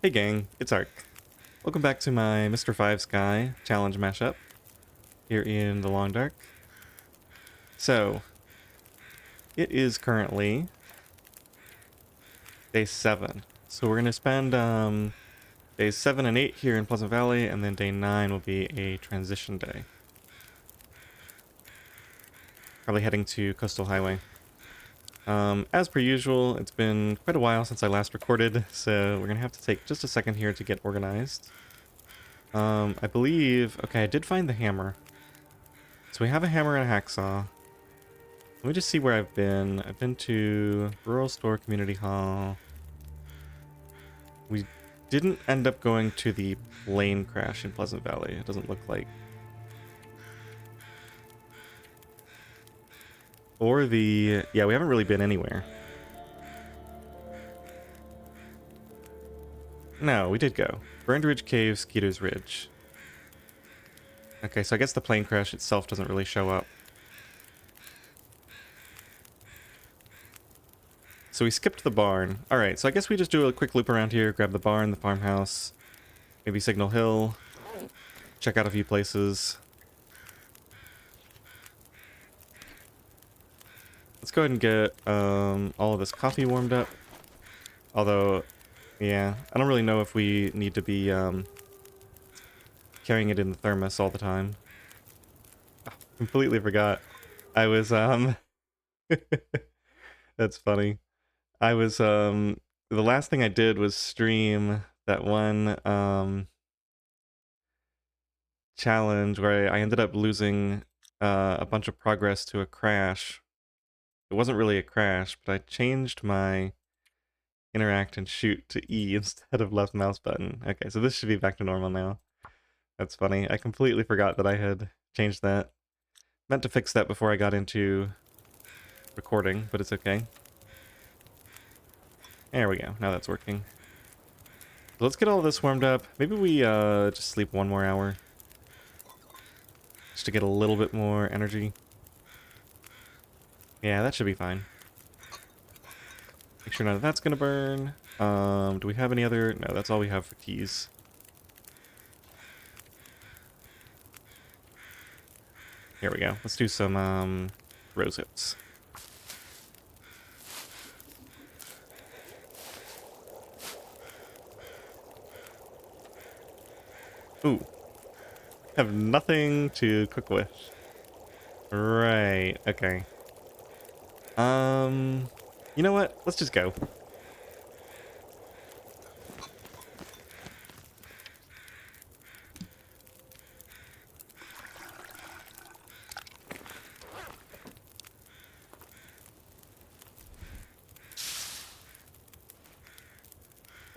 Hey gang, it's Ark. Welcome back to my Myster5Sky challenge mashup here in the Long Dark. So, it is currently day 7. So we're going to spend days 7 and 8 here in Pleasant Valley, and then day 9 will be a transition day. Probably heading to Coastal Highway. As per usual, it's been quite a while since I last recorded, so we're going to have to take just a second here to get organized. I believe... Okay, I did find the hammer. So we have a hammer and a hacksaw. Let me just see where I've been. I've been to Rural Store Community Hall. We didn't end up going to the plane crash in Pleasant Valley. It doesn't look like. Or the... Yeah, we haven't really been anywhere. No, we did go. Burned Ridge Cave, Skeeter's Ridge. Okay, so I guess the plane crash itself doesn't really show up. So we skipped the barn. Alright, so I guess we just do a quick loop around here, grab the barn, the farmhouse, maybe Signal Hill, check out a few places. Let's go ahead and get all of this coffee warmed up. Although, yeah, I don't really know if we need to be carrying it in the thermos all the time. Oh, completely forgot. I was, that's funny. I was, the last thing I did was stream that one, challenge where I ended up losing a bunch of progress to a crash. It wasn't really a crash, but I changed my interact and shoot to E instead of left mouse button. Okay, so this should be back to normal now. That's funny. I completely forgot that I had changed that. Meant to fix that before I got into recording, but it's okay. There we go. Now that's working. So let's get all this warmed up. Maybe we just sleep 1 more hour. Just to get a little bit more energy. Yeah, that should be fine. Make sure none of that's gonna burn. Do we have any other? No, that's all we have for keys. Here we go. Let's do some rose hips. Ooh. Have nothing to cook with. Right, okay. You know what? Let's just go.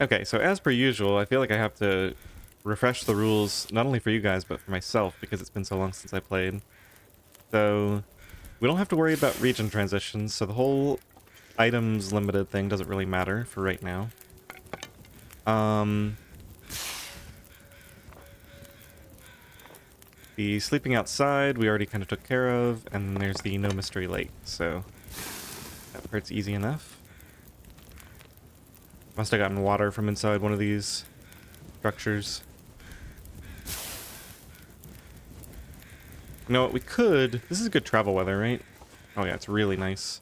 Okay, so as per usual, I feel like I have to refresh the rules, not only for you guys, but for myself, because it's been so long since I played. So, we don't have to worry about region transitions, so the whole items limited thing doesn't really matter for right now. The sleeping outside, we already kind of took care of, and there's the no mystery lake, so that part's easy enough. Must have gotten water from inside one of these structures. You know what, we could... This is good travel weather, right? Oh yeah, it's really nice.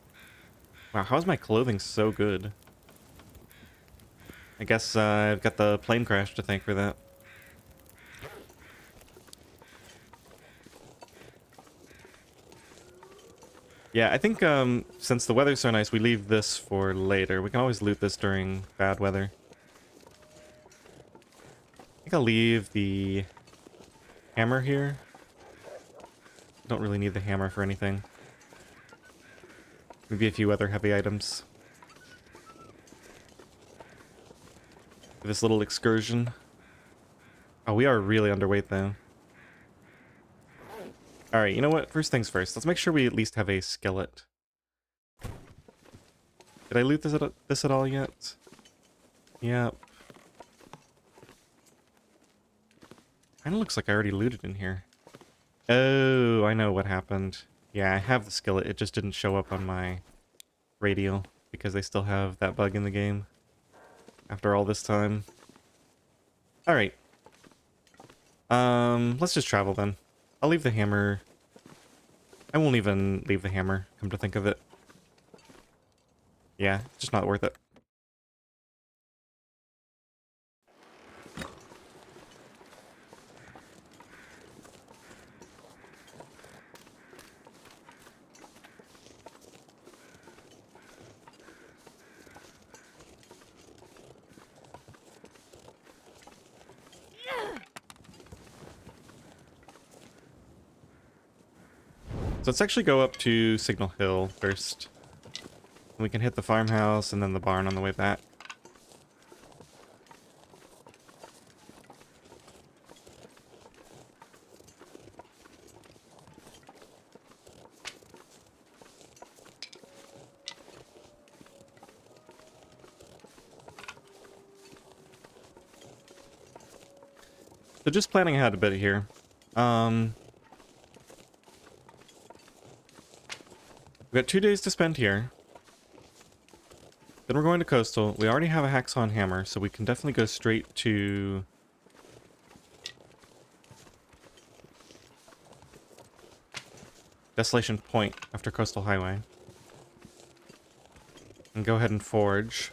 Wow, how is my clothing so good? I guess I've got the plane crash to thank for that. Yeah, I think since the weather's so nice, we leave this for later. We can always loot this during bad weather. I think I'll leave the hammer here. Don't really need the hammer for anything. Maybe a few other heavy items. For this little excursion. Oh, we are really underweight though. Alright, you know what? First things first. Let's make sure we at least have a skillet. Did I loot this at all yet? Yep. Kinda looks like I already looted in here. Oh, I know what happened. Yeah, I have the skillet. It just didn't show up on my radio because they still have that bug in the game after all this time. Alright. Let's just travel then. I'll leave the hammer. I won't even leave the hammer, come to think of it. Yeah, just not worth it. So let's actually go up to Signal Hill first. We can hit the farmhouse and then the barn on the way back. So just planning ahead a bit here. We've got 2 days to spend here. Then we're going to Coastal. We already have a hacksaw and hammer, so we can definitely go straight to... Desolation Point after Coastal Highway. And go ahead and forge.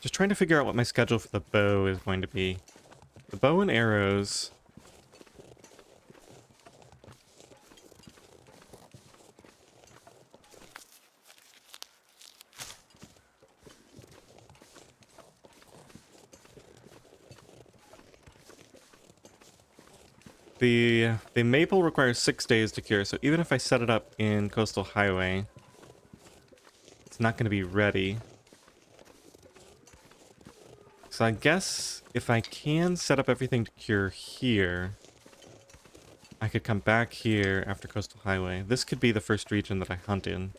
Just trying to figure out what my schedule for the bow is going to be. The bow and arrows... The maple requires 6 days to cure, so even if I set it up in Coastal Highway, it's not going to be ready. So I guess if I can set up everything to cure here, I could come back here after Coastal Highway. This could be the first region that I hunt in.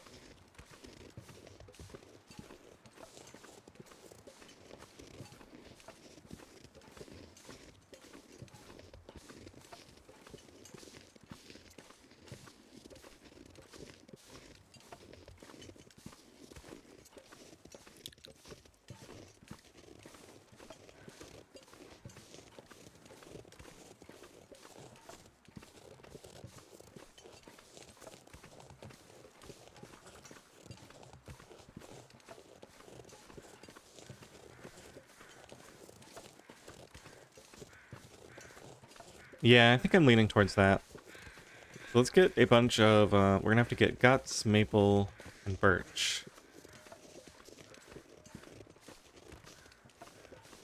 Yeah, I think I'm leaning towards that. So let's get a bunch of, we're gonna have to get guts, maple, and birch.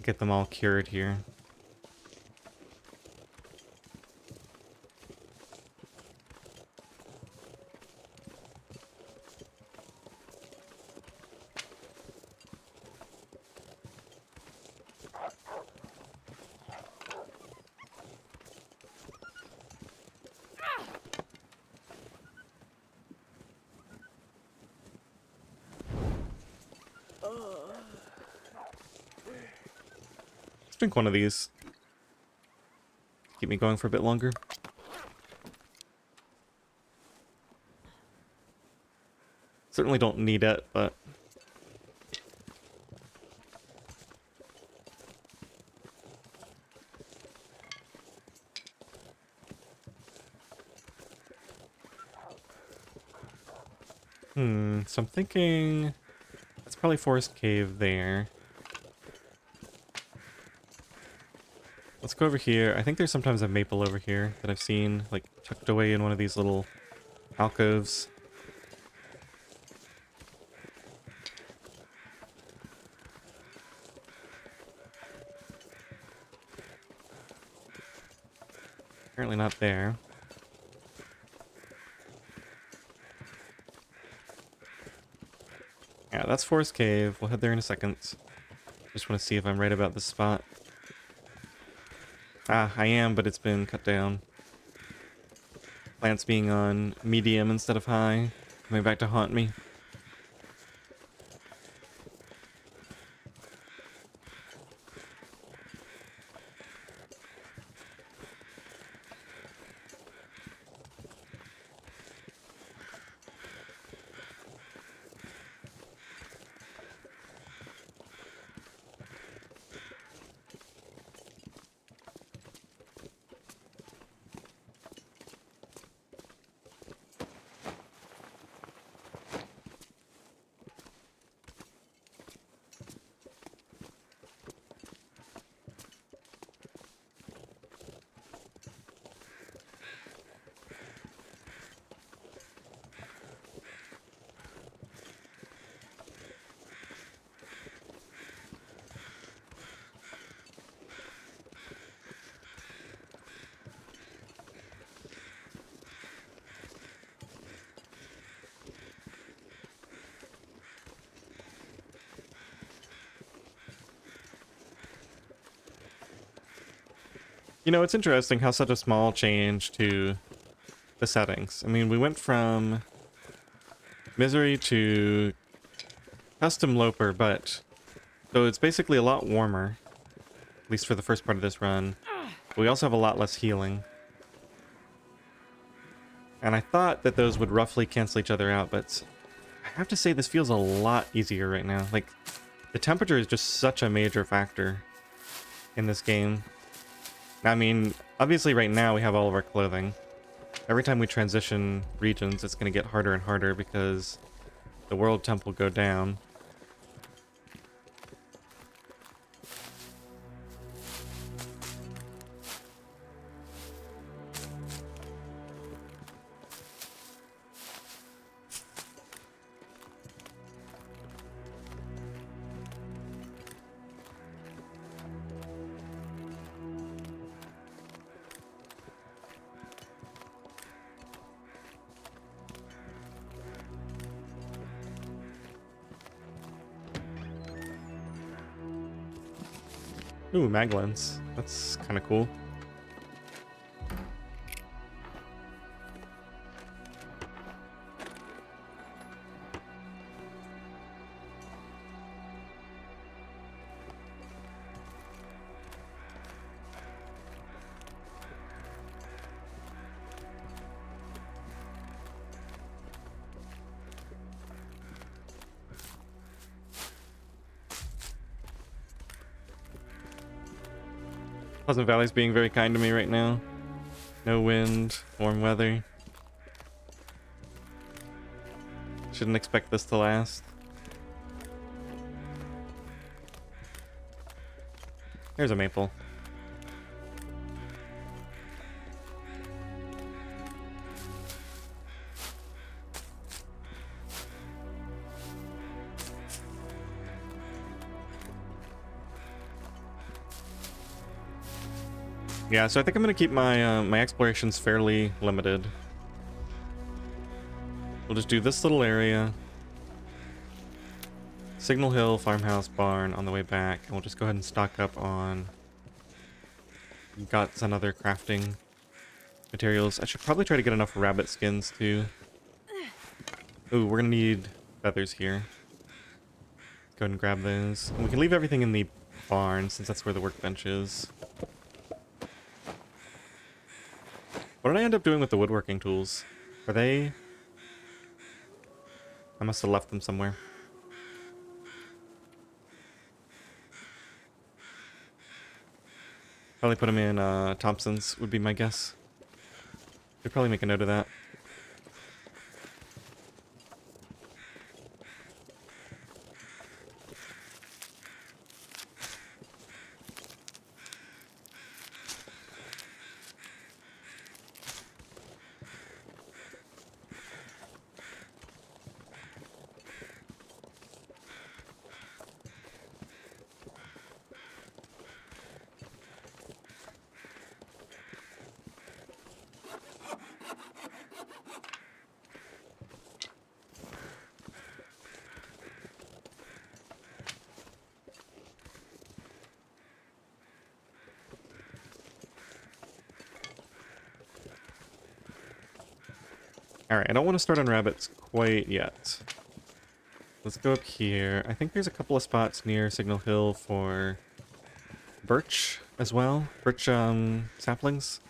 Get them all cured here. Let's drink one of these. Keep me going for a bit longer. Certainly don't need it, but... so I'm thinking... That's probably Forest Cave there. Let's go over here. I think there's sometimes a maple over here that I've seen, like, tucked away in one of these little alcoves. Apparently not there. Yeah, that's Forest Cave. We'll head there in a second. Just want to see if I'm right about this spot. Ah, I am, but it's been cut down. Plants being on medium instead of high. Coming back to haunt me. You know, it's interesting how such a small change to the settings. I mean, we went from Misery to Custom Loper, but so it's basically a lot warmer, at least for the first part of this run. But we also have a lot less healing. And I thought that those would roughly cancel each other out, but I have to say this feels a lot easier right now. Like, the temperature is just such a major factor in this game. I mean, obviously right now we have all of our clothing. Every time we transition regions, it's going to get harder and harder because the world temp will go down. Ooh, maglens. That's kind of cool. Pleasant Valley's being very kind to me right now. No wind, warm weather. Shouldn't expect this to last. Here's a maple. Yeah, so I think I'm gonna keep my my explorations fairly limited. We'll just do this little area. Signal Hill, Farmhouse, Barn on the way back, and we'll just go ahead and stock up on guts and other crafting materials. I should probably try to get enough rabbit skins too. Ooh, we're gonna need feathers here. Go ahead and grab those. And we can leave everything in the barn since that's where the workbench is. What did I end up doing with the woodworking tools? Are they... I must have left them somewhere. Probably put them in Thompson's would be my guess. Could probably make a note of that. Alright, I don't want to start on rabbits quite yet. Let's go up here. I think there's a couple of spots near Signal Hill for birch as well. Birch saplings.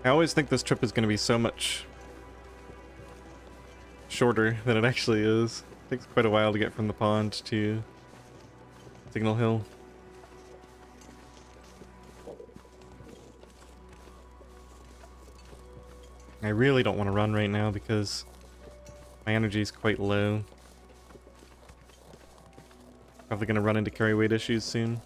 I always think this trip is going to be so much shorter than it actually is. It takes quite a while to get from the pond to Signal Hill. I really don't want to run right now because my energy is quite low. Probably going to run into carry weight issues soon.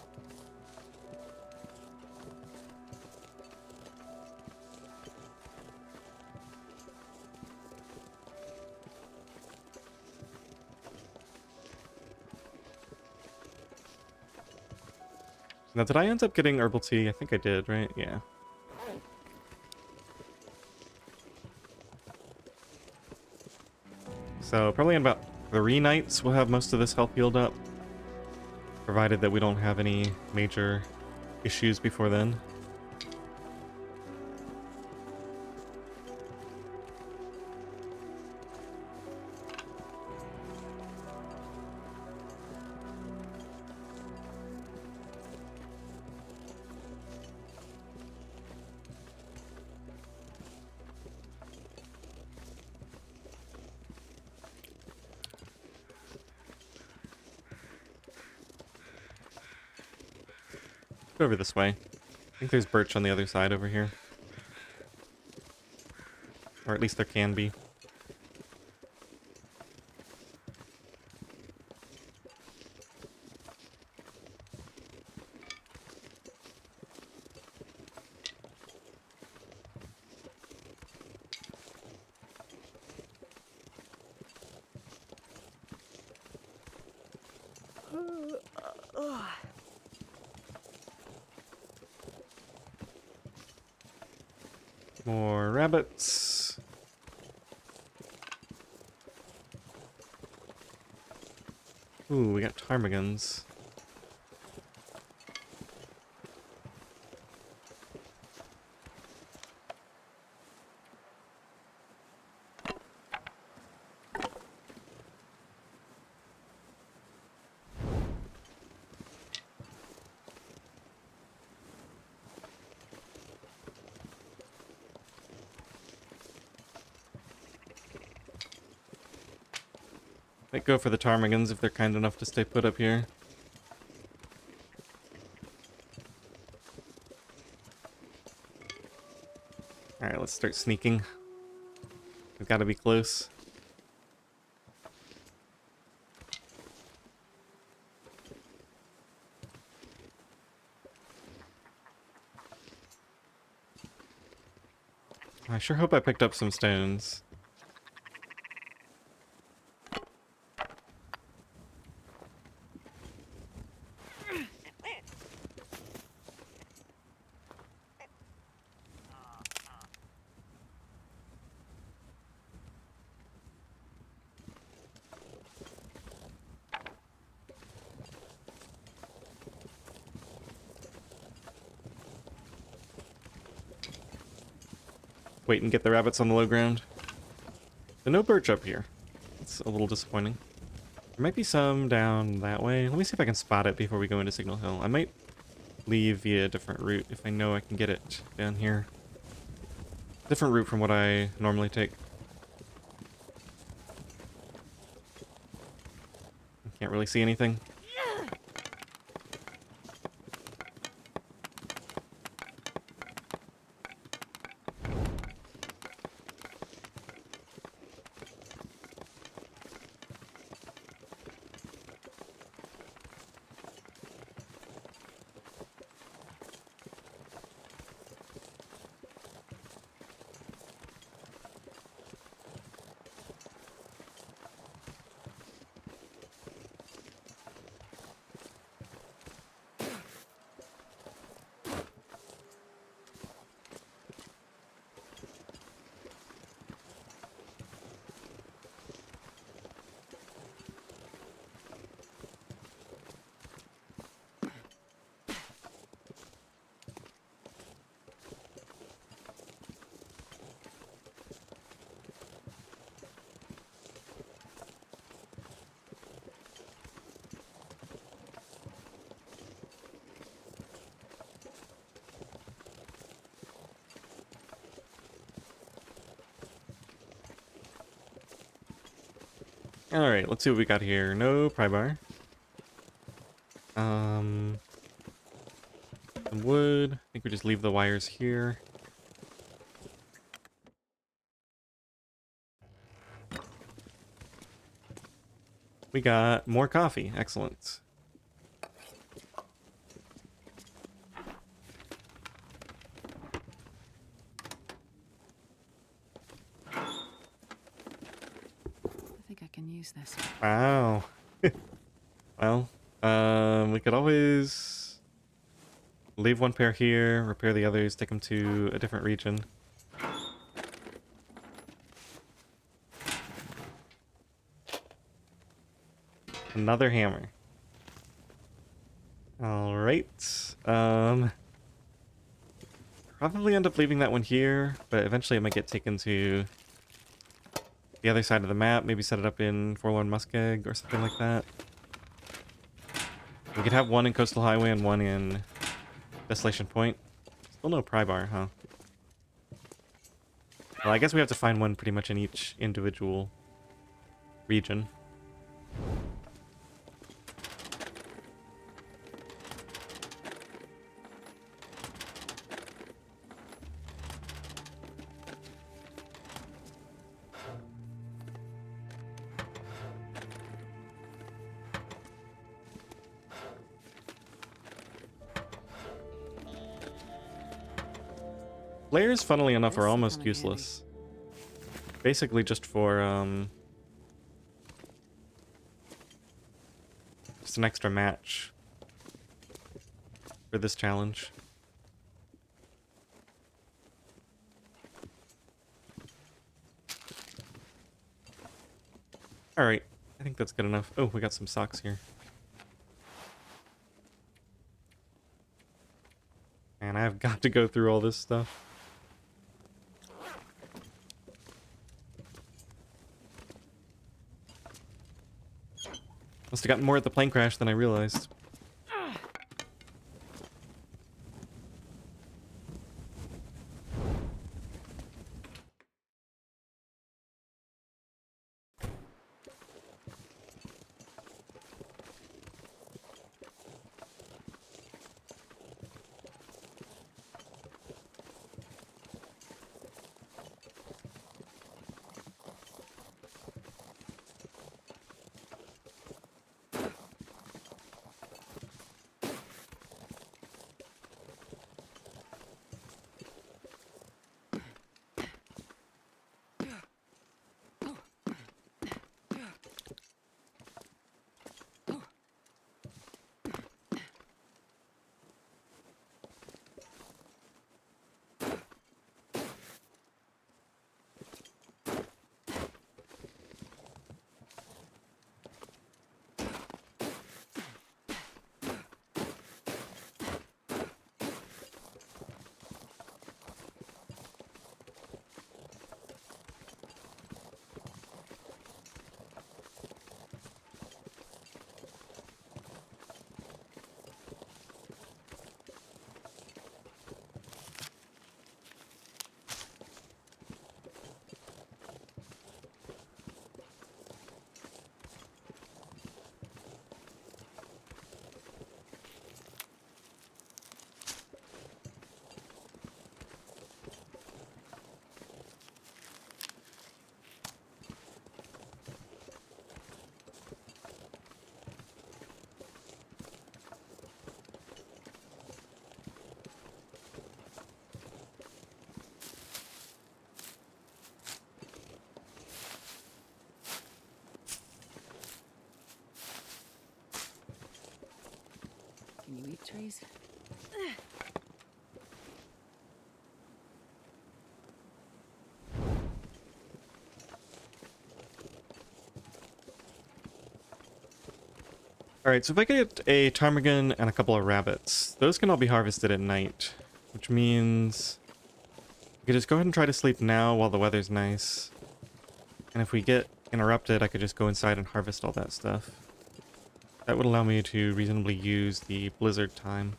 Now, did I end up getting herbal tea? I think I did, right? Yeah. So probably in about 3 nights we'll have most of this health healed up. Provided that we don't have any major issues before then. Go over this way. I think there's birch on the other side over here. Or at least there can be. More rabbits. Ooh, we got ptarmigans. Might go for the ptarmigans if they're kind enough to stay put up here. Alright, let's start sneaking. We've got to be close. I sure hope I picked up some stones. Wait and get the rabbits on the low ground. There's no birch up here. It's a little disappointing. There might be some down that way. Let me see if I can spot it before we go into Signal Hill. I might leave via a different route if I know I can get it down here. Different route from what I normally take. I can't really see anything. Alright, let's see what we got here. No pry bar. Some wood. I think we just leave the wires here. We got more coffee. Excellent. I think I can use this. Wow. Well, we could always leave one pair here, repair the others, take them to a different region. Another hammer. Alright. Probably end up leaving that one here, but eventually it might get taken to the other side of the map. Maybe set it up in Forlorn Muskeg or something like that. We could have one in Coastal Highway and one in Desolation Point. Still no pry bar, huh? Well, I guess we have to find one pretty much in each individual region. Flares, funnily enough, are almost useless. Basically just for, just an extra match for this challenge. Alright, I think that's good enough. Oh, we got some socks here. And I've got to go through all this stuff. Must have gotten more at the plane crash than I realized. Can you eat trees? Alright, so if I get a ptarmigan and a couple of rabbits, those can all be harvested at night, which means I could just go ahead and try to sleep now while the weather's nice. And if we get interrupted, I could just go inside and harvest all that stuff. That would allow me to reasonably use the blizzard time.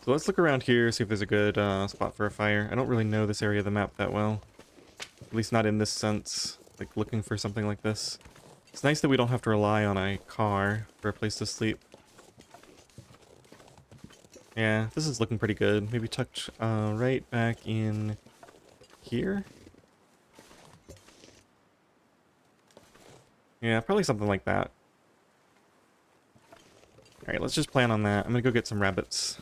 So let's look around here, see if there's a good spot for a fire. I don't really know this area of the map that well. At least not in this sense, like looking for something like this. It's nice that we don't have to rely on a car for a place to sleep. Yeah, this is looking pretty good. Maybe tucked right back in here? Yeah, probably something like that. Alright, let's just plan on that. I'm gonna go get some rabbits.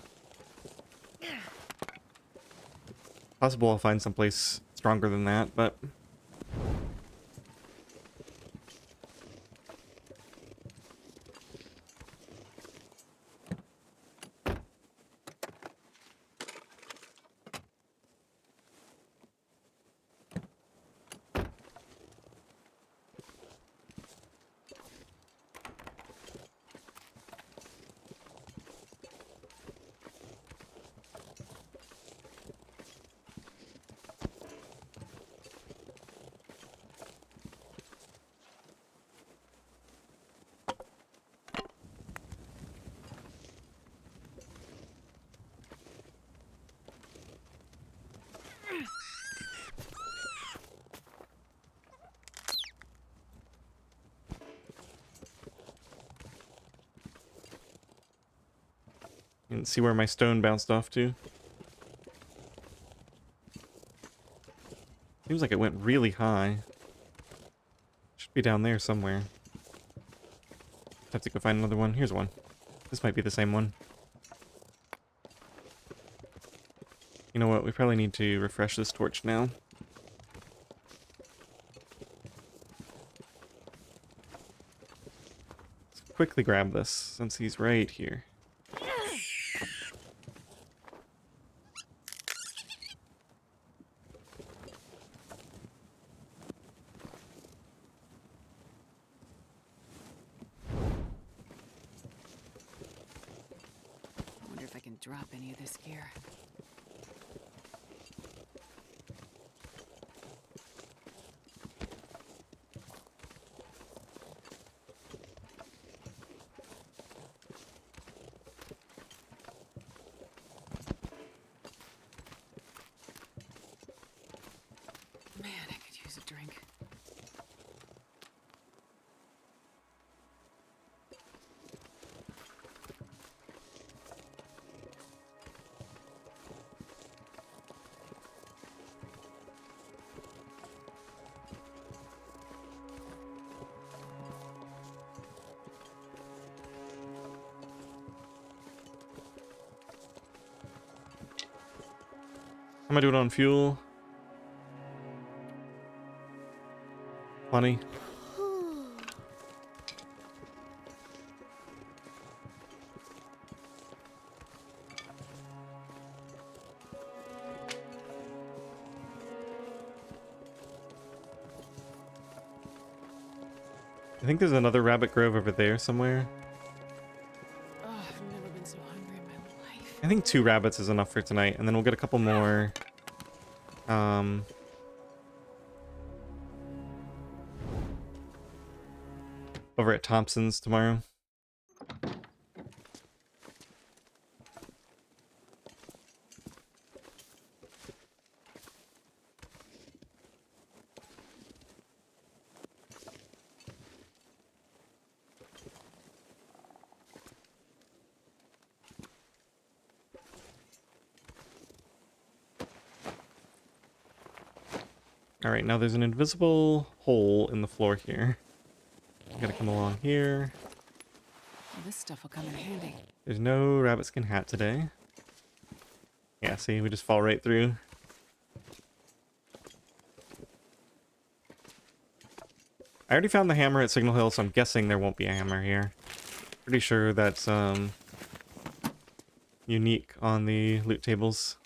Possible I'll find someplace stronger than that, but... And see where my stone bounced off to. Seems like it went really high. Should be down there somewhere. Have to go find another one. Here's one. This might be the same one. You know what? We probably need to refresh this torch now. Let's quickly grab this since he's right here. I wonder if I can drop any of this gear. Man, I could use a drink. How am I doing on fuel? 20. I think there's another rabbit grove over there somewhere. Oh, I've never been so hungry in my life. I think 2 rabbits is enough for tonight, and then we'll get a couple more. Over at Thompson's tomorrow. Alright, now there's an invisible hole in the floor here. Gotta come along here. Well, this stuff will come in handy. There's no rabbit skin hat today. Yeah, see, we just fall right through. I already found the hammer at Signal Hill, so I'm guessing there won't be a hammer here. Pretty sure that's unique on the loot tables.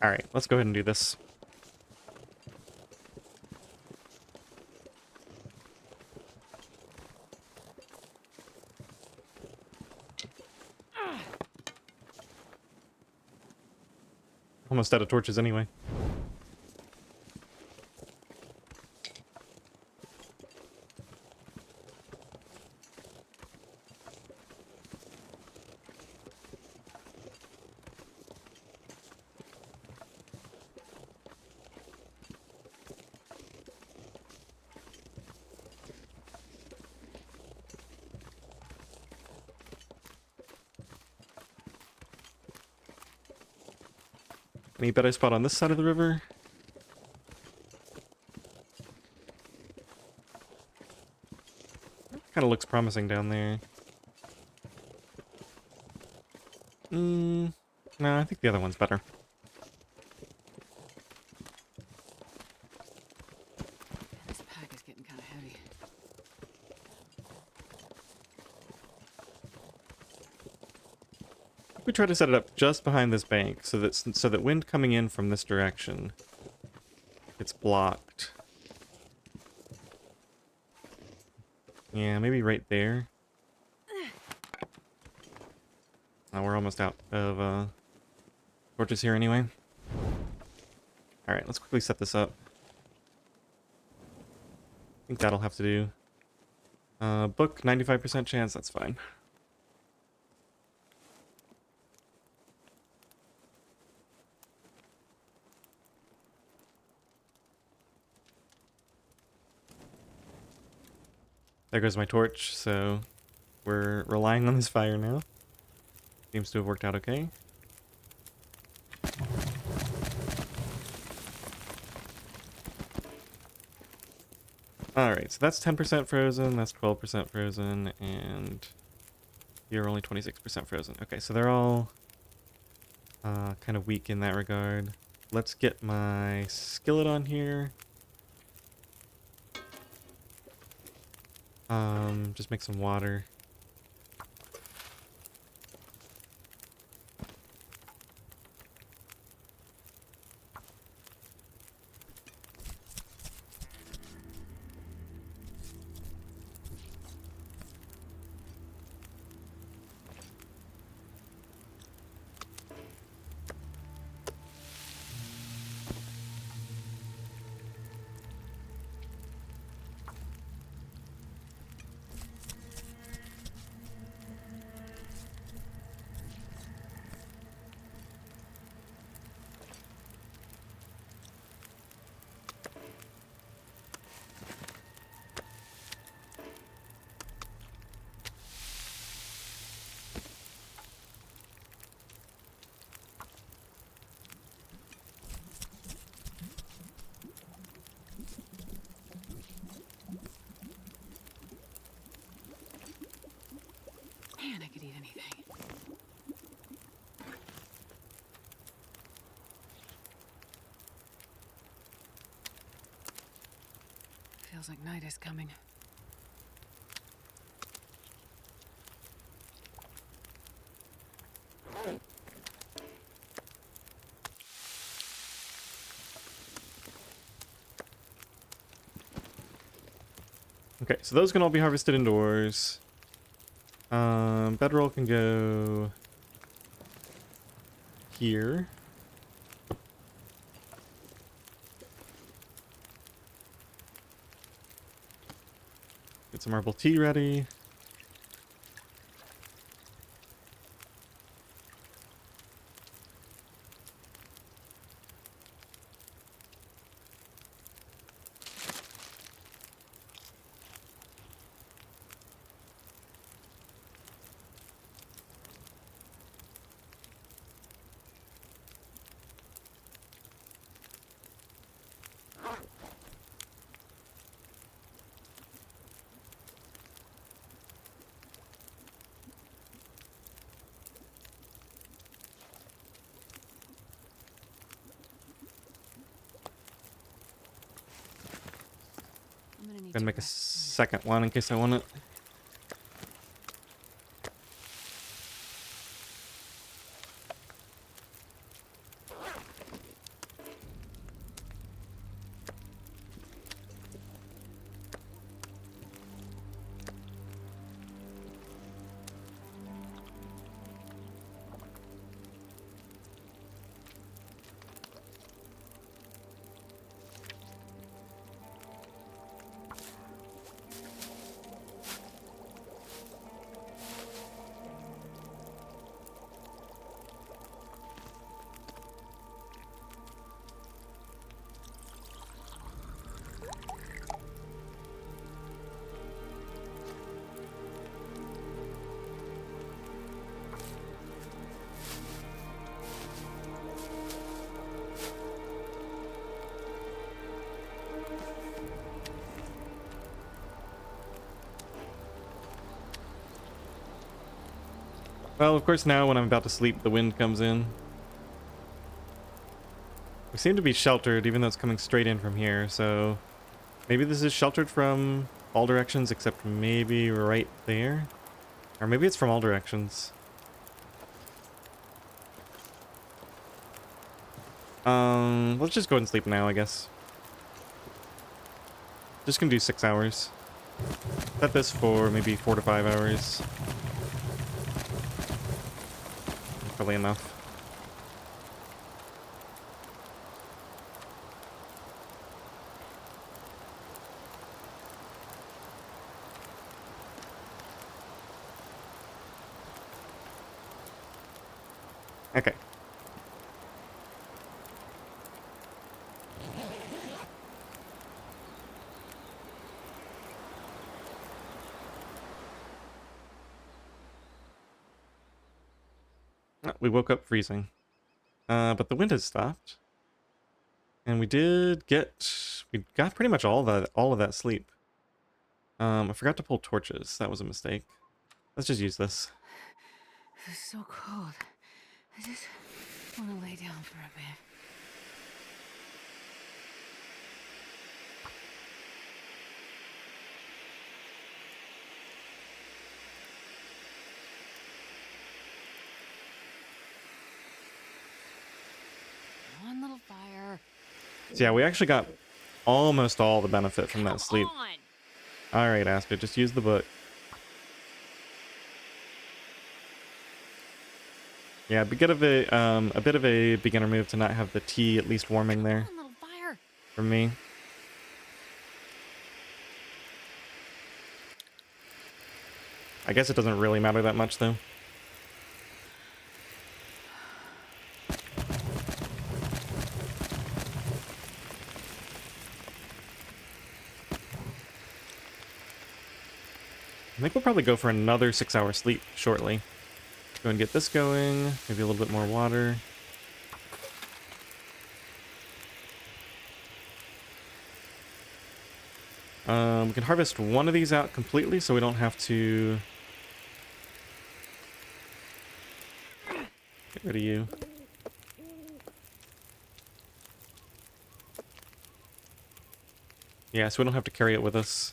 Alright, let's go ahead and do this. Almost out of torches anyway. Any better spot on this side of the river? Kind of looks promising down there. No, I think the other one's better. This pack is getting kind of heavy. We try to set it up just behind this bank so that wind coming in from this direction gets blocked. Yeah, maybe right there. We're almost out of torches here anyway. Alright, let's quickly set this up. I think that'll have to do. Book, 95% chance, that's fine. There goes my torch, so we're relying on this fire now. Seems to have worked out okay. Alright, so that's 10% frozen, that's 12% frozen, and you're only 26% frozen. Okay, so they're all kind of weak in that regard. Let's get my skillet on here. Just make some water. Man, I could eat anything. Feels like night is coming. Okay, so those can all be harvested indoors. Bedroll can go here. Get some herbal tea ready. I'm gonna need Gonna to make a rest soon. second one in case I want it. Well, of course, now when I'm about to sleep, the wind comes in. We seem to be sheltered, even though it's coming straight in from here, so maybe this is sheltered from all directions except maybe right there? Or maybe it's from all directions. Let's just go ahead and sleep now, I guess. Just gonna do 6 hours. Set this for maybe 4 to 5 hours. Probably enough. Okay. We woke up freezing. But the wind has stopped. And we got pretty much all of that sleep. I forgot to pull torches. That was a mistake. Let's just use this. This is so cold. I just want to lay down for a bit. One little fire. So yeah, we actually got almost all the benefit from that sleep. Alright, Asper, just use the book. Yeah, a bit of a beginner move to not have the tea at least warming there One little fire. for me. I guess it doesn't really matter that much though. I think we'll probably go for another 6-hour sleep shortly. Go and get this going, maybe a little bit more water. We can harvest one of these out completely so we don't have to get rid of you. Yeah, so we don't have to carry it with us.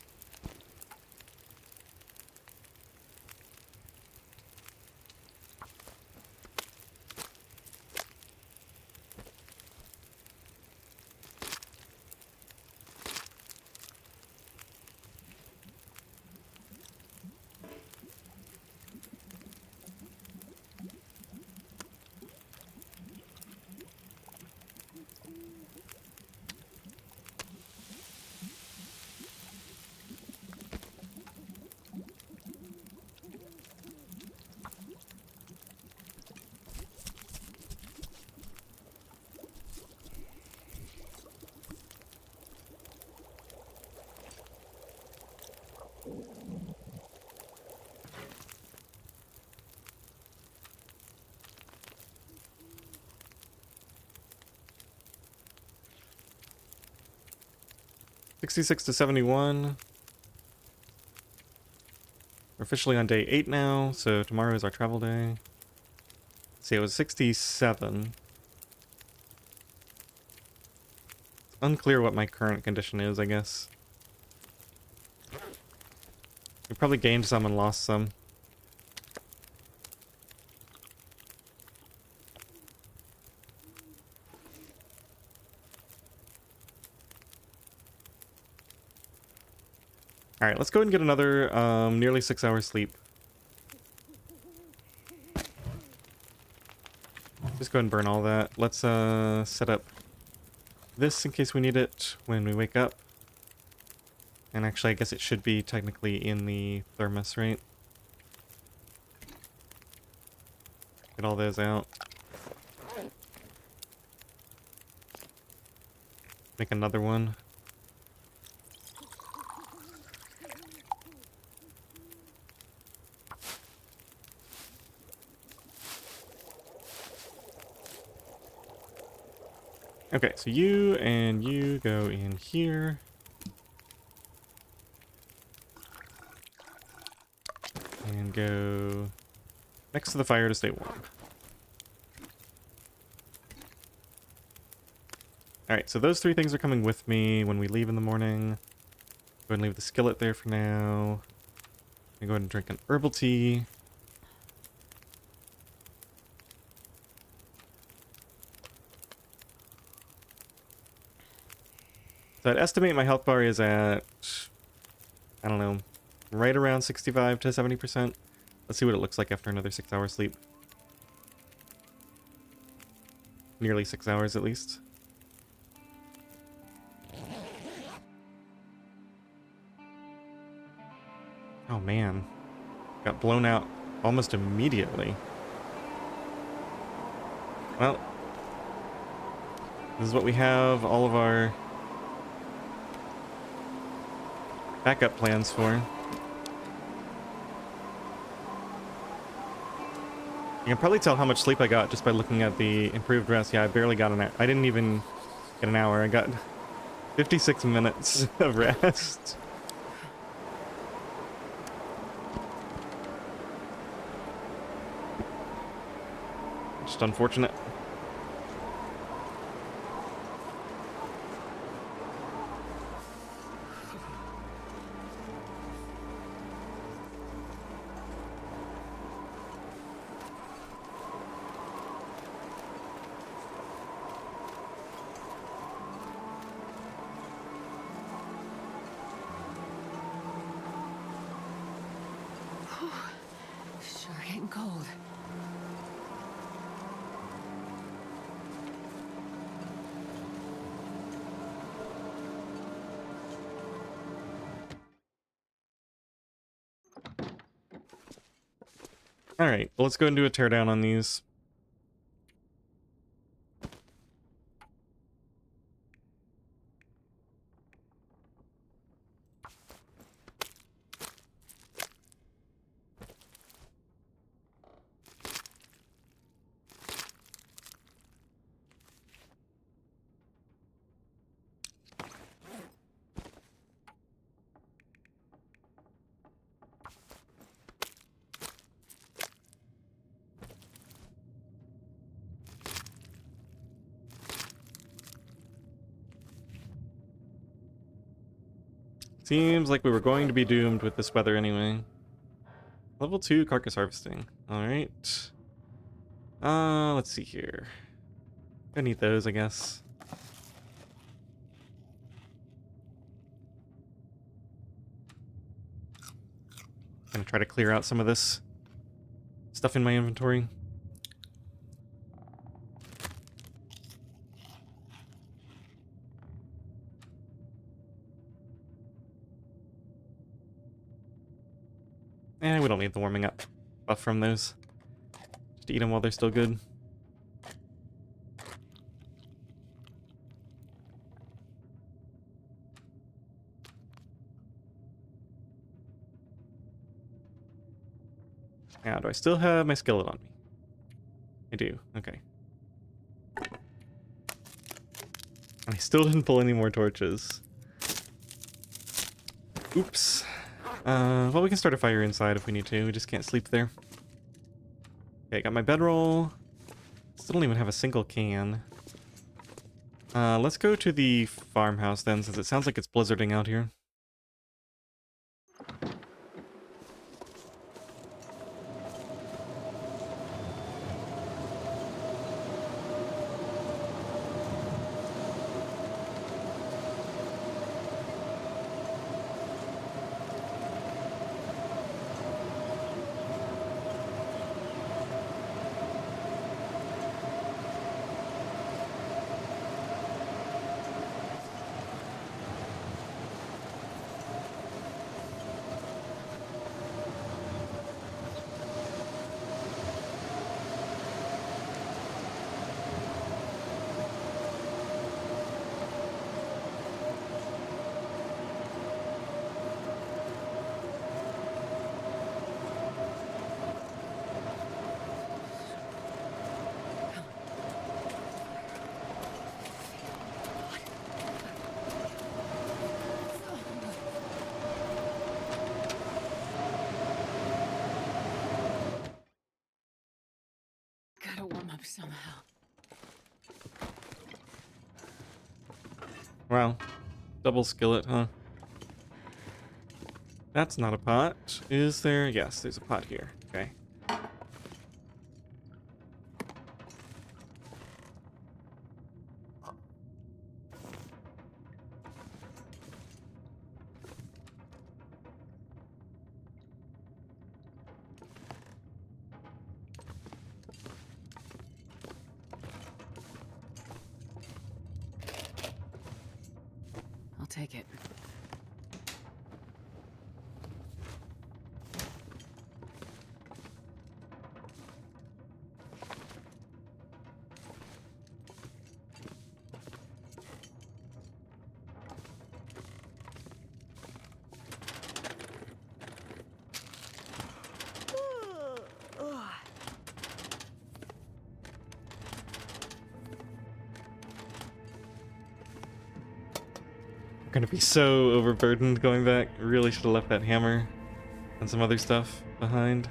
$66 to $71. We're officially on day 8 now, so tomorrow is our travel day. Let's see, it was 67. It's unclear what my current condition is, I guess. We probably gained some and lost some. Alright, let's go and get another nearly 6 hours sleep. Just go ahead and burn all that. Let's set up this in case we need it when we wake up. And actually, I guess it should be technically in the thermos, right? Get all those out. Make another one. Okay, so you and you go in here. And go next to the fire to stay warm. Alright, so those 3 things are coming with me when we leave in the morning. Go ahead and leave the skillet there for now. I'm gonna go ahead and drink an herbal tea. So I'd estimate my health bar is at, I don't know, right around 65 to 70%. Let's see what it looks like after another 6 hours sleep. Nearly 6 hours at least. Oh man, got blown out almost immediately. Well, this is what we have all of our backup plans for. You can probably tell how much sleep I got just by looking at the improved rest. Yeah, I barely got an hour. I didn't even get an hour. I got 56 minutes of rest. Just unfortunate. Sure getting cold. Alright, well, let's go and do a teardown on these. Seems like we were going to be doomed with this weather anyway. Level 2 carcass harvesting. Alright. Let's see here. Gonna need those, I guess. Gonna try to clear out some of this stuff in my inventory. We don't need the warming up buff from those. Just eat them while they're still good. Now, do I still have my skillet on me? I do. Okay. I still didn't pull any more torches. Oops. Well, we can start a fire inside if we need to. We just can't sleep there. Okay, got my bedroll. Still don't even have a single can. Let's go to the farmhouse then, since it sounds like it's blizzarding out here. warm up somehow. Wow. Double skillet, huh? That's not a pot. Is there? Yes, there's a pot here. Okay. I'll take it. I'm gonna be so overburdened going back. Really should have left that hammer and some other stuff behind.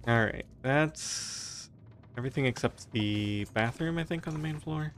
Alright, that's everything except the bathroom, I think, on the main floor.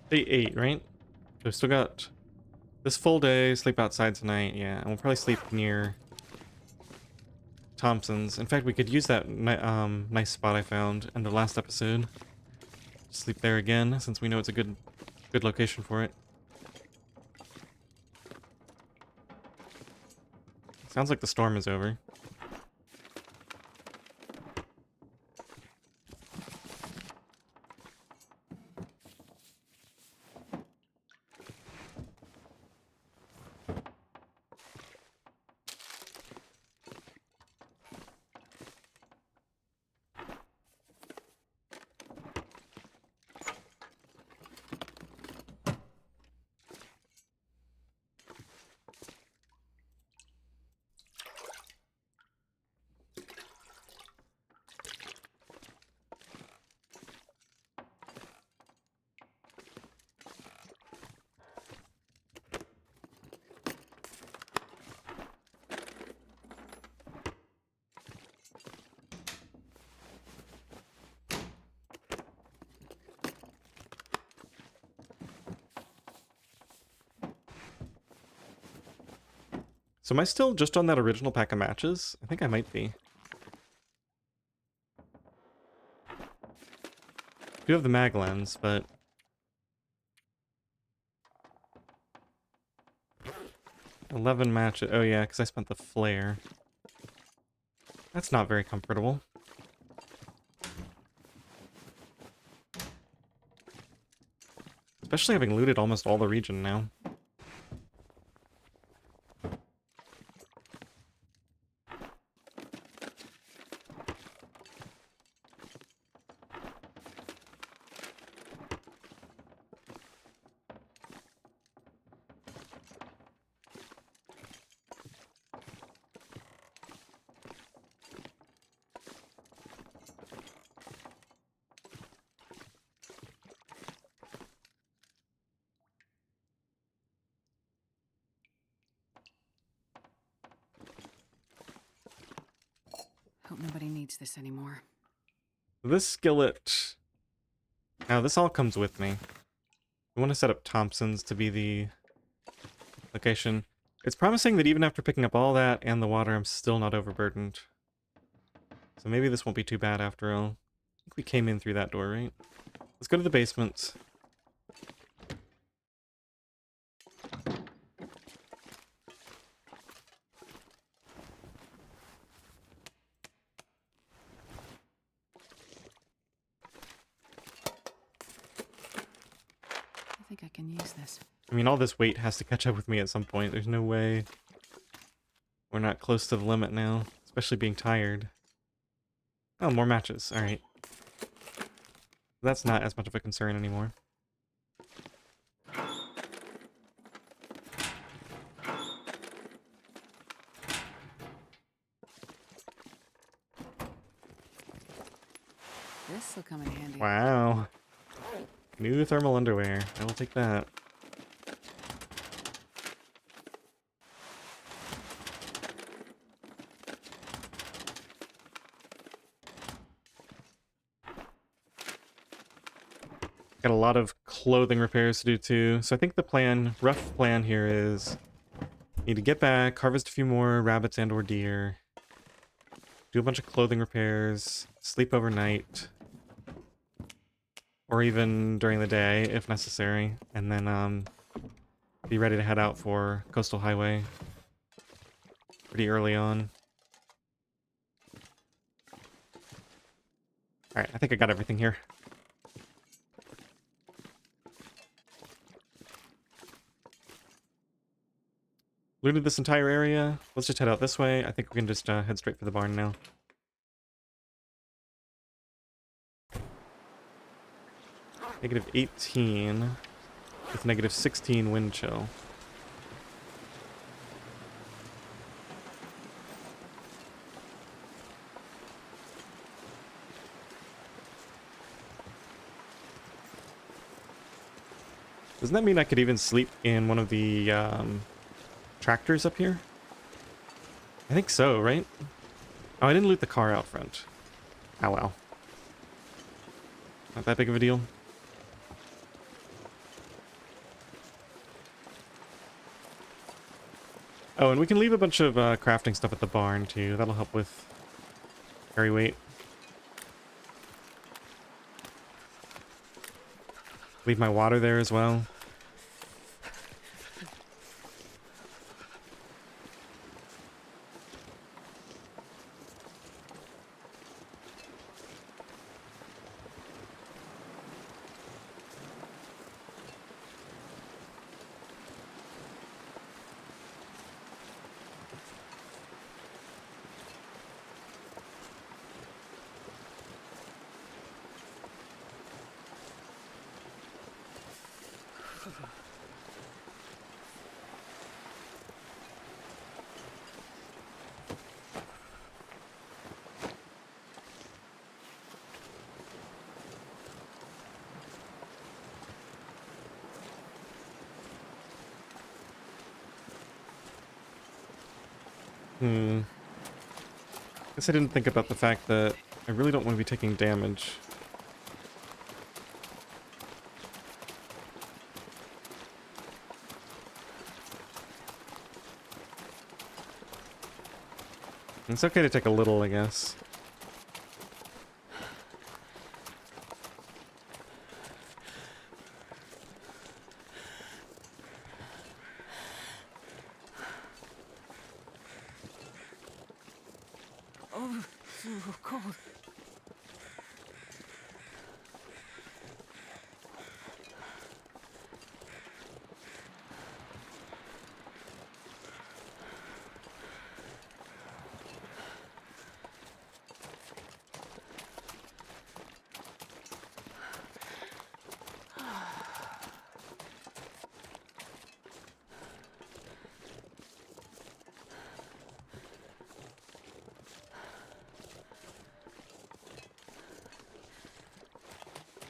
Day 8, right? So we still got this full day, sleep outside tonight, yeah, and we'll probably sleep near Thompson's. In fact, we could use that nice spot I found in the last episode. Sleep there again, since we know it's a good location for it. Sounds like the storm is over. So am I still just on that original pack of matches? I think I might be. I do have the mag lens, but... 11 matches. Oh yeah, because I spent the flare. That's not very comfortable. Especially having looted almost all the region now. Hope nobody needs this anymore. This skillet... Now, this all comes with me. I want to set up Thompson's to be the location. It's promising that even after picking up all that and the water, I'm still not overburdened. So maybe this won't be too bad after all. I think we came in through that door, right? Let's go to the basement. I think I can use this. I mean, all this weight has to catch up with me at some point. There's no way we're not close to the limit now, especially being tired. Oh, more matches. Alright. That's not as much of a concern anymore. This'll come in handy. Wow. New thermal underwear. I will take that. Got a lot of clothing repairs to do too. So I think the plan, rough plan here is need to get back, harvest a few more rabbits and or deer, do a bunch of clothing repairs, sleep overnight, or even during the day if necessary, and then be ready to head out for Coastal Highway pretty early on. Alright, I think I got everything here. Looted this entire area. Let's just head out this way. I think we can just head straight for the barn now. -18 with -16 wind chill. Doesn't that mean I could even sleep in one of the tractors up here? I think so, right? Oh, I didn't loot the car out front. Oh well. Not that big of a deal. Oh, and we can leave a bunch of crafting stuff at the barn too. That'll help with carry weight. Leave my water there as well. Guess I didn't think about the fact that I really don't want to be taking damage. It's okay to take a little, I guess. Oh, so cold.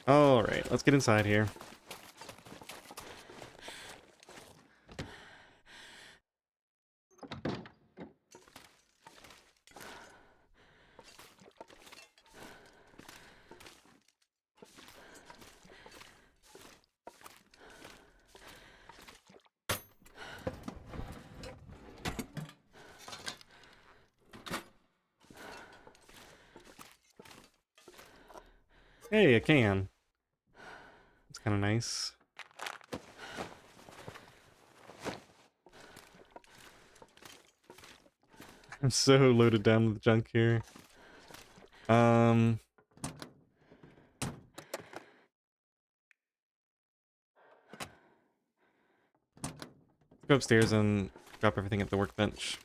Alright, let's get inside here. Hey, a can. It's kind of nice. I'm so loaded down with junk here. Um, go upstairs and drop everything at the workbench.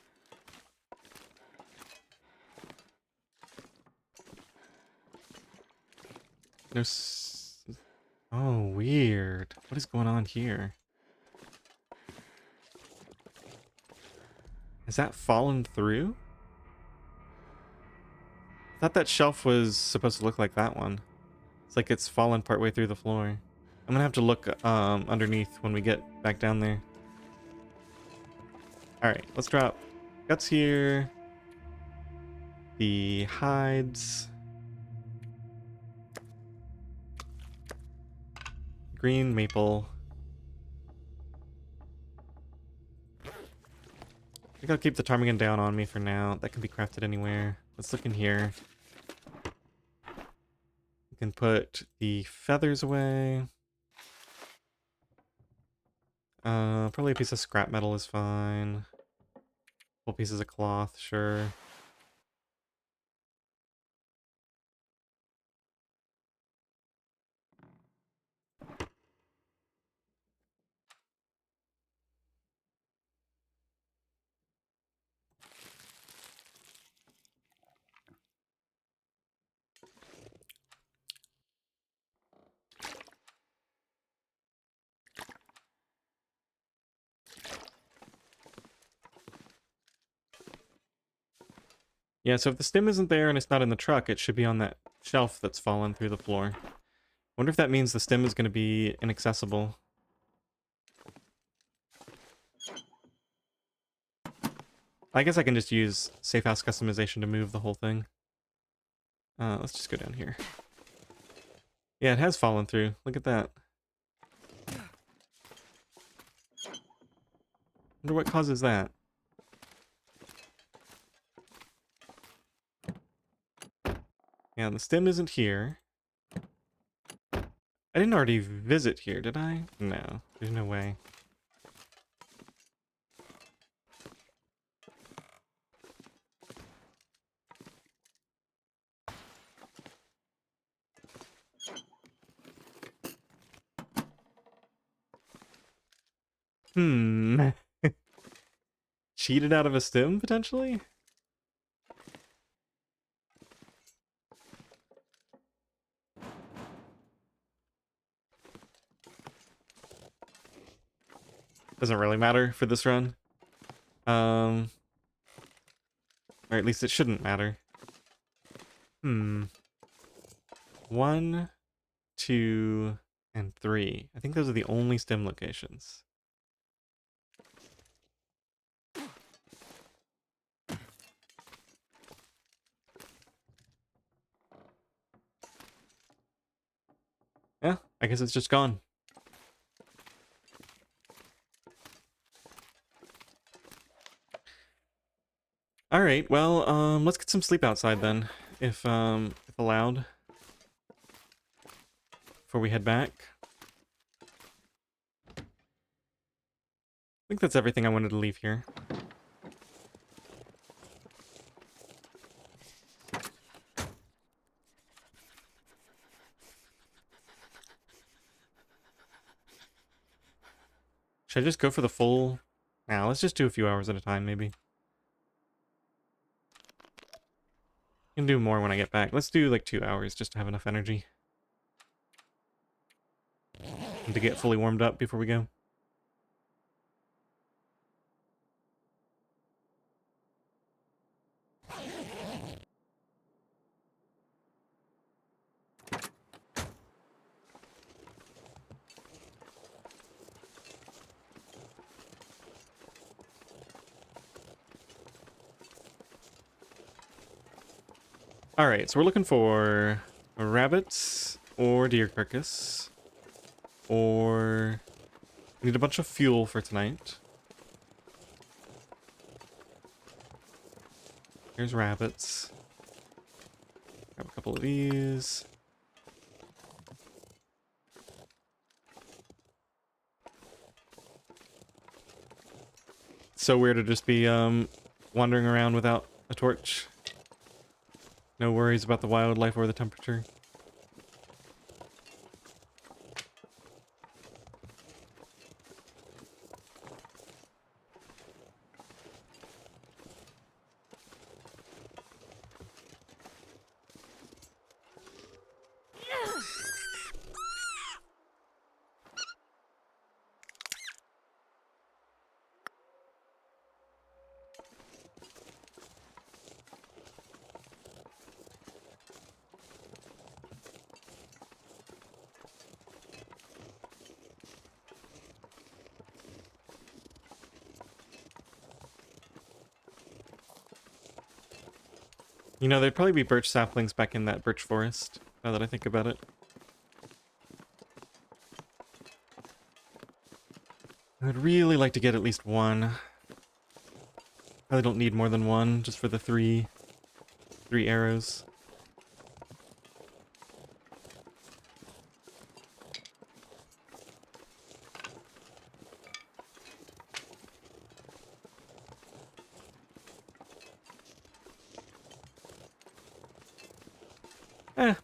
There's... Oh, weird. What is going on here? Has that fallen through? I thought that shelf was supposed to look like that one. It's like it's fallen partway through the floor. I'm gonna have to look underneath when we get back down there. Alright, let's drop guts here. The hides. Green maple. I think I'll keep the ptarmigan down on me for now. That can be crafted anywhere. Let's look in here. We can put the feathers away. Probably a piece of scrap metal is fine. Couple pieces of cloth, sure. Yeah, so if the stem isn't there and it's not in the truck, it should be on that shelf that's fallen through the floor. Wonder if that means the stem is going to be inaccessible. I guess I can just use safe house customization to move the whole thing. Let's just go down here. Yeah, it has fallen through. Look at that. Wonder what causes that. Yeah, the stem isn't here. I didn't already visit here, did I? No, there's no way. Hmm. Cheated out of a stem, potentially? Doesn't really matter for this run. Or at least it shouldn't matter. Hmm. 1, 2, and 3. I think those are the only stem locations. Yeah, I guess it's just gone. Alright, well, let's get some sleep outside then, if allowed, before we head back. I think that's everything I wanted to leave here. Should I just go for the full... Nah, let's just do a few hours at a time, maybe. Can do more when I get back. Let's do like 2 hours just to have enough energy. And to get fully warmed up before we go. Alright, so we're looking for a rabbit or deer carcass. Or... We need a bunch of fuel for tonight. Here's rabbits. Grab a couple of these. So weird to just be wandering around without a torch. No worries about the wildlife or the temperature. You know, there'd probably be birch saplings back in that birch forest, now that I think about it. I would really like to get at least one. Probably don't need more than one, just for the three arrows.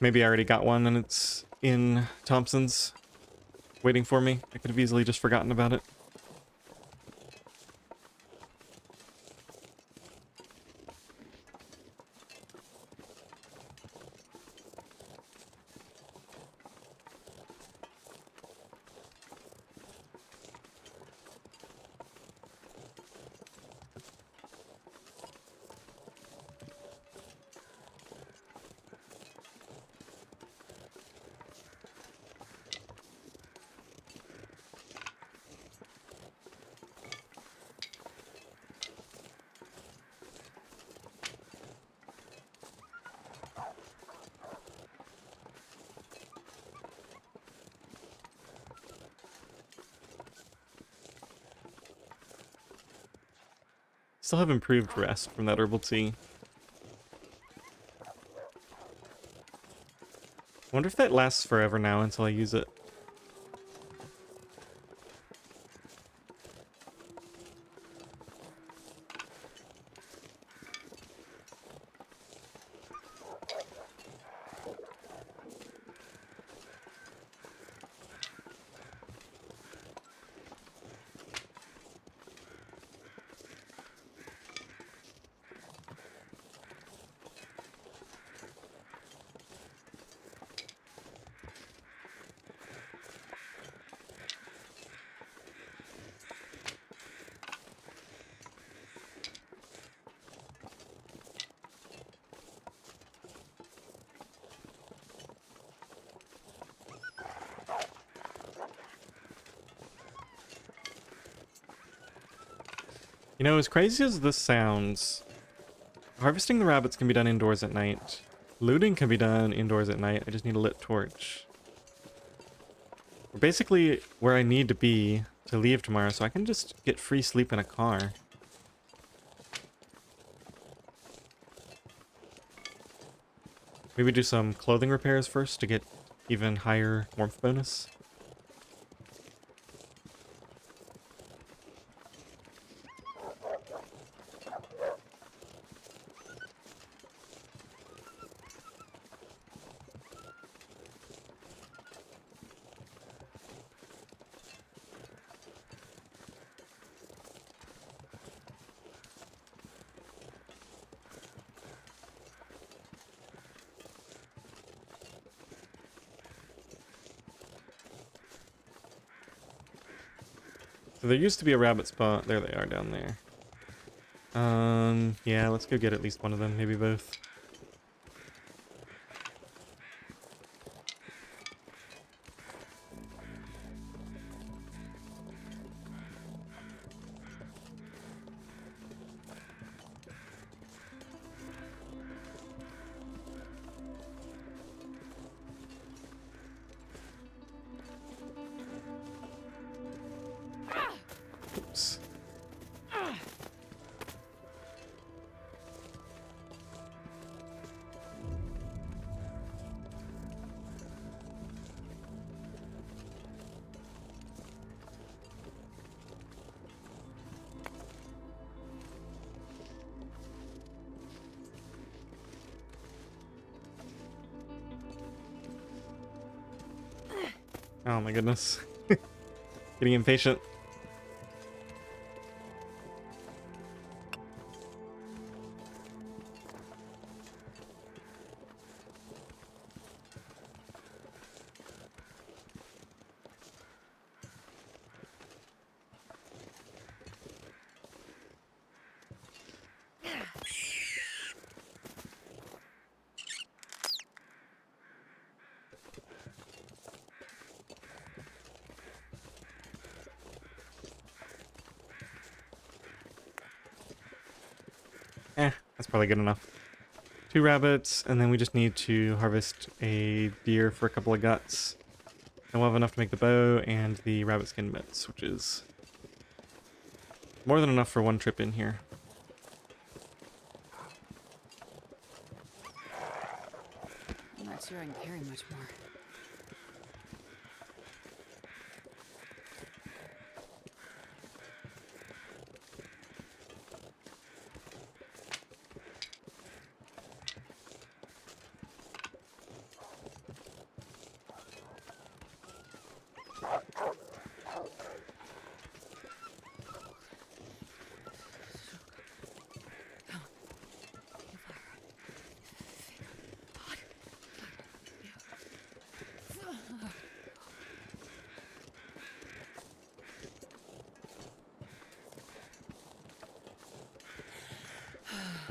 Maybe I already got one and it's in Thompson's, waiting for me. I could have easily just forgotten about it. Still have improved rest from that herbal tea. I wonder if that lasts forever now until I use it. You know, as crazy as this sounds, harvesting the rabbits can be done indoors at night. Looting can be done indoors at night. I just need a lit torch. We're basically where I need to be to leave tomorrow, so I can just get free sleep in a car. Maybe do some clothing repairs first to get even higher warmth bonus. So there used to be a rabbit spot. There they are down there. Yeah, let's go get at least one of them, maybe both. Oops. Oh my goodness. Getting impatient. That's probably good enough. 2 rabbits, and then we just need to harvest a deer for a couple of guts. And we'll have enough to make the bow and the rabbit skin mitts, which is more than enough for one trip in here. I'm not sure I can carry much more.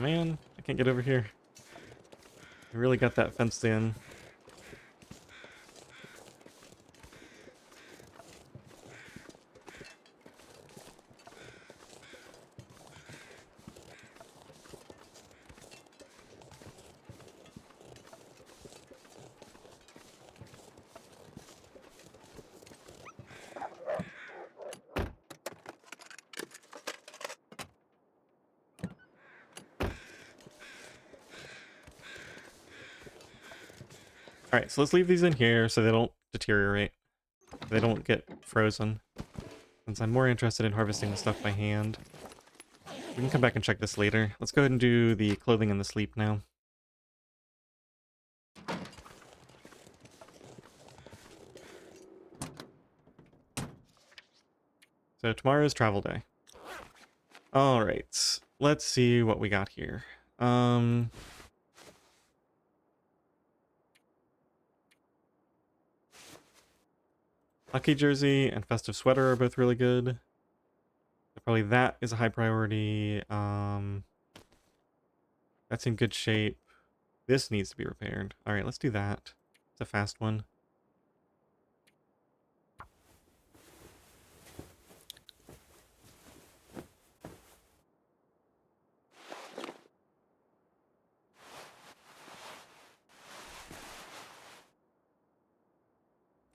Man, I can't get over here. I really got that fenced in. Alright, so let's leave these in here so they don't deteriorate. They don't get frozen. Since I'm more interested in harvesting the stuff by hand. We can come back and check this later. Let's go ahead and do the clothing and the sleep now. So tomorrow is travel day. Alright, let's see what we got here. Lucky jersey and festive sweater are both really good. So probably that is a high priority. That's in good shape. This needs to be repaired. Alright, let's do that. It's a fast one.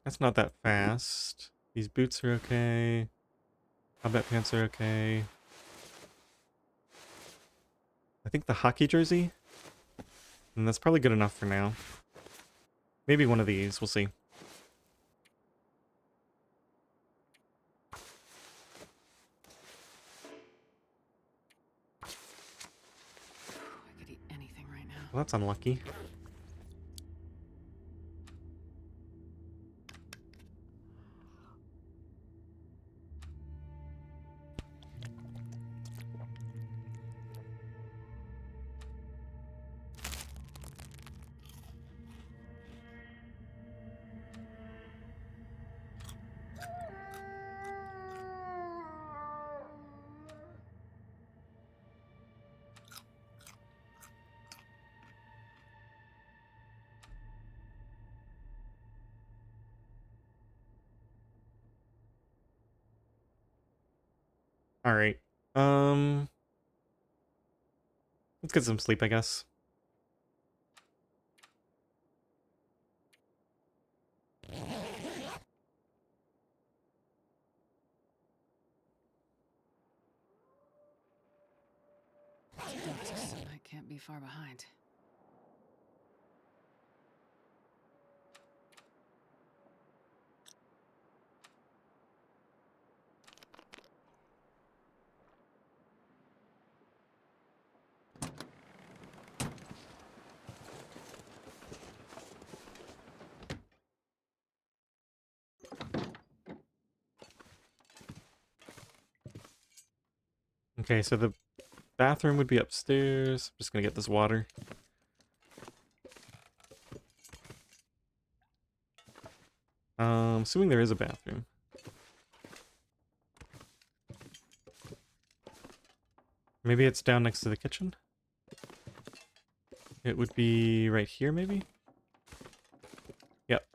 That's not that fast. These boots are okay. Combat pants are okay. I think the hockey jersey? And that's probably good enough for now. Maybe one of these, we'll see. I could eat anything right now. Well, that's unlucky. Alright. Let's get some sleep, I guess. I can't be far behind. Okay, so the bathroom would be upstairs. I'm just gonna get this water. Assuming there is a bathroom. Maybe it's down next to the kitchen? It would be right here, maybe? Yep.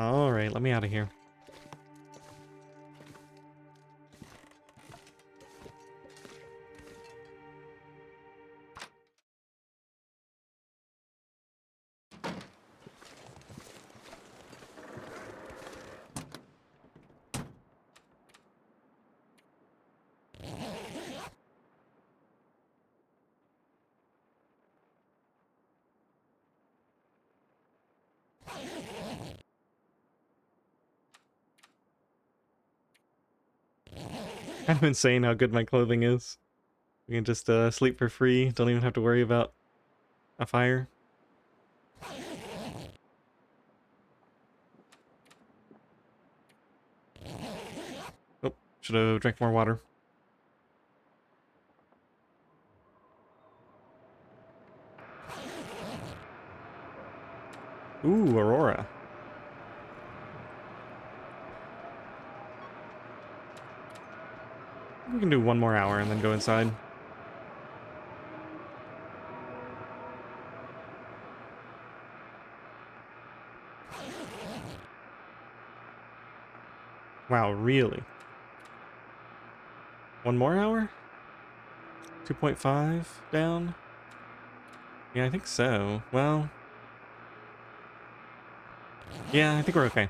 Alright, let me out of here. Kind of insane how good my clothing is. We can just sleep for free, don't even have to worry about a fire. Oh, should have drank more water. Ooh, Aurora. We can do 1 more hour and then go inside. Wow, really? 1 more hour? 2.5 down? Yeah, I think so. Well... yeah, I think we're okay.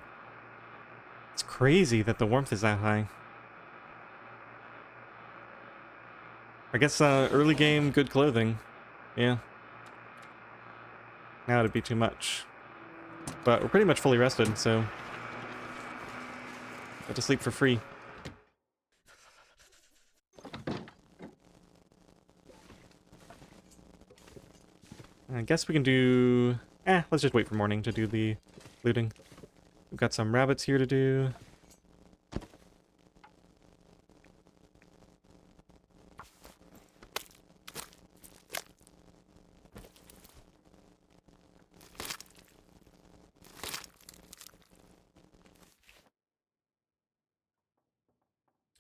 It's crazy that the warmth is that high. I guess early game, good clothing. Yeah. Now it'd be too much. But we're pretty much fully rested, so... get to sleep for free. I guess we can do... let's just wait for morning to do the looting. We've got some rabbits here to do.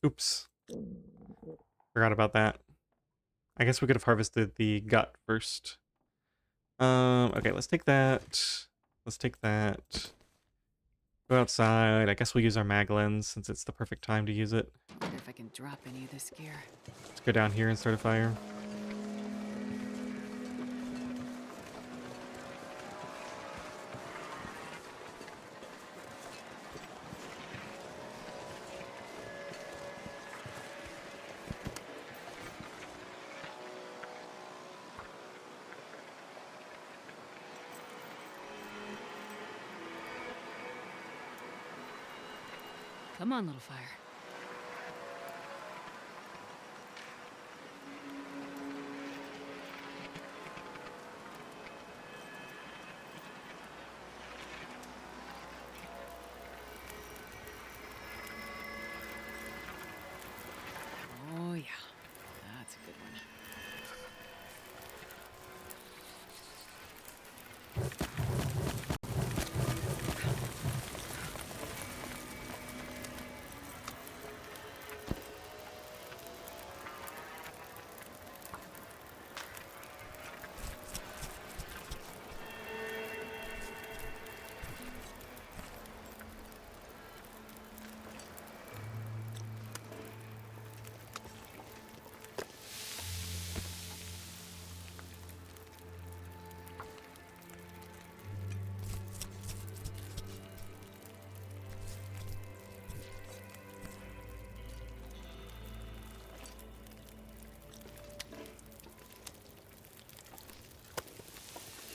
Oops. Forgot about that. I guess we could have harvested the gut first. Okay, let's take that. Let's take that. Go outside. I guess we'll use our mag lens since it's the perfect time to use it. Wonder if I can drop any of this gear. Let's go down here and start a fire. Come on, little fire. Oh, yeah. That's a good one.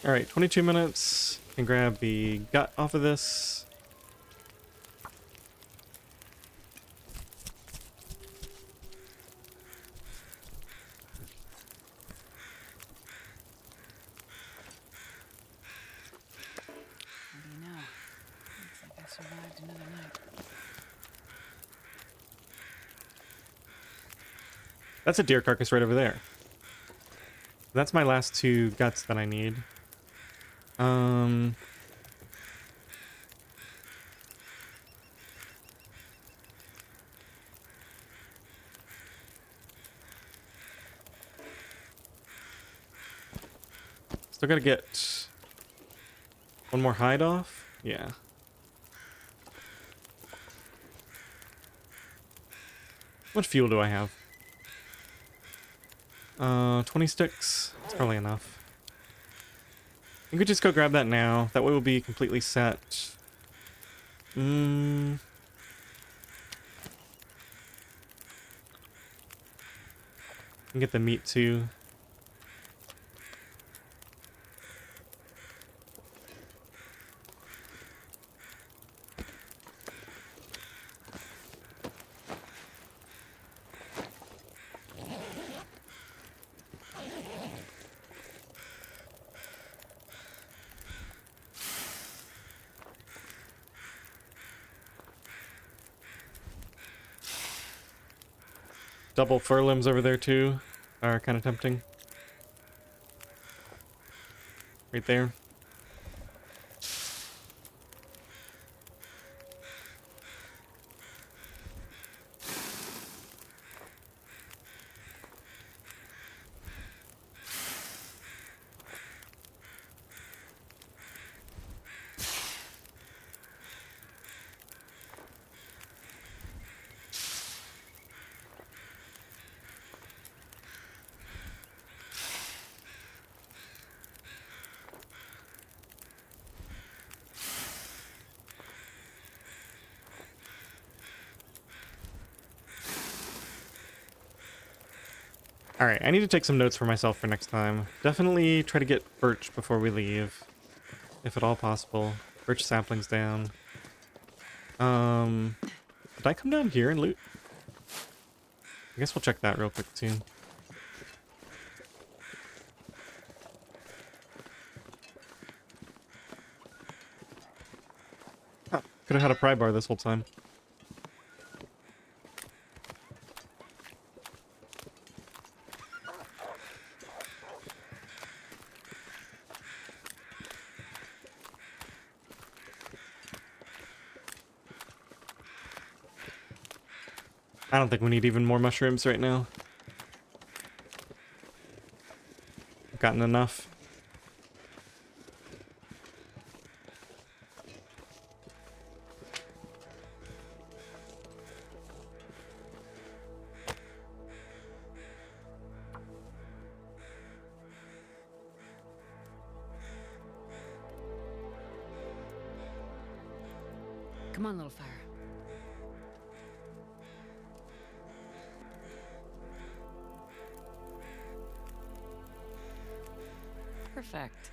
Alright, 22 minutes. Can grab the gut off of this. That's a deer carcass right over there. That's my last 2 guts that I need. Still gotta get 1 more hide off. Yeah. What fuel do I have? 20 sticks. That's probably enough. You could just go grab that now. That way we'll be completely set. And get the meat too. Double fur limbs over there too are kind of tempting. Right there. Alright, I need to take some notes for myself for next time. Definitely try to get birch before we leave. If at all possible. Birch saplings down. Did I come down here and loot? I guess we'll check that real quick too. Huh, could have had a pry bar this whole time. I don't think we need even more mushrooms right now. I've gotten enough. Come on, little fire. Perfect.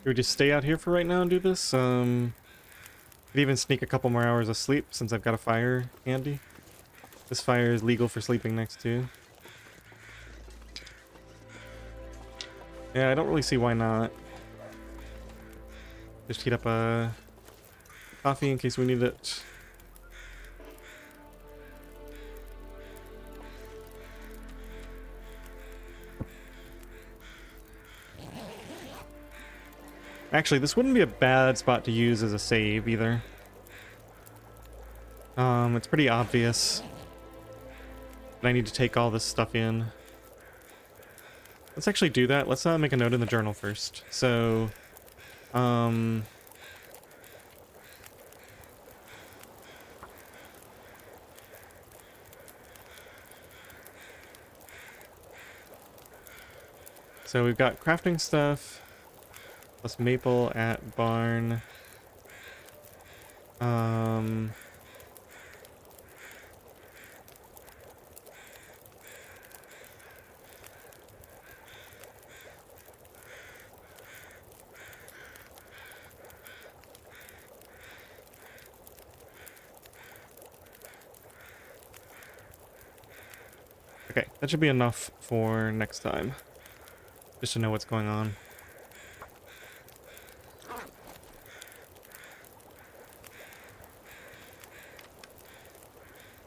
Should we just stay out here for right now and do this? Could even sneak a couple more hours of sleep since I've got a fire handy. This fire is legal for sleeping next to. Yeah, I don't really see why not. Just heat up a coffee in case we need it. Actually, this wouldn't be a bad spot to use as a save either. It's pretty obvious that I need to take all this stuff in. Let's actually do that. Let's make a note in the journal first. So, so we've got crafting stuff, plus maple at barn. Okay, that should be enough for next time. Just to know what's going on.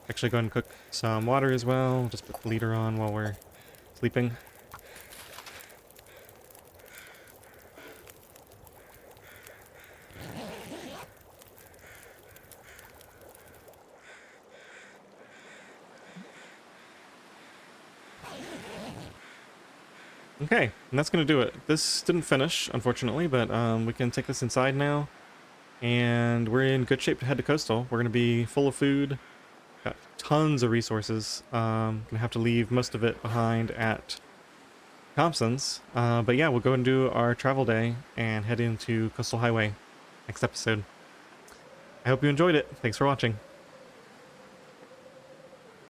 Actually go ahead and cook some water as well. Just put the leader on while we're sleeping. Okay, and that's going to do it. This didn't finish, unfortunately, but we can take this inside now. And we're in good shape to head to Coastal. We're going to be full of food. Got tons of resources. Gonna have to leave most of it behind at Thompson's. But yeah, we'll go and do our travel day and head into Coastal Highway next episode. I hope you enjoyed it. Thanks for watching.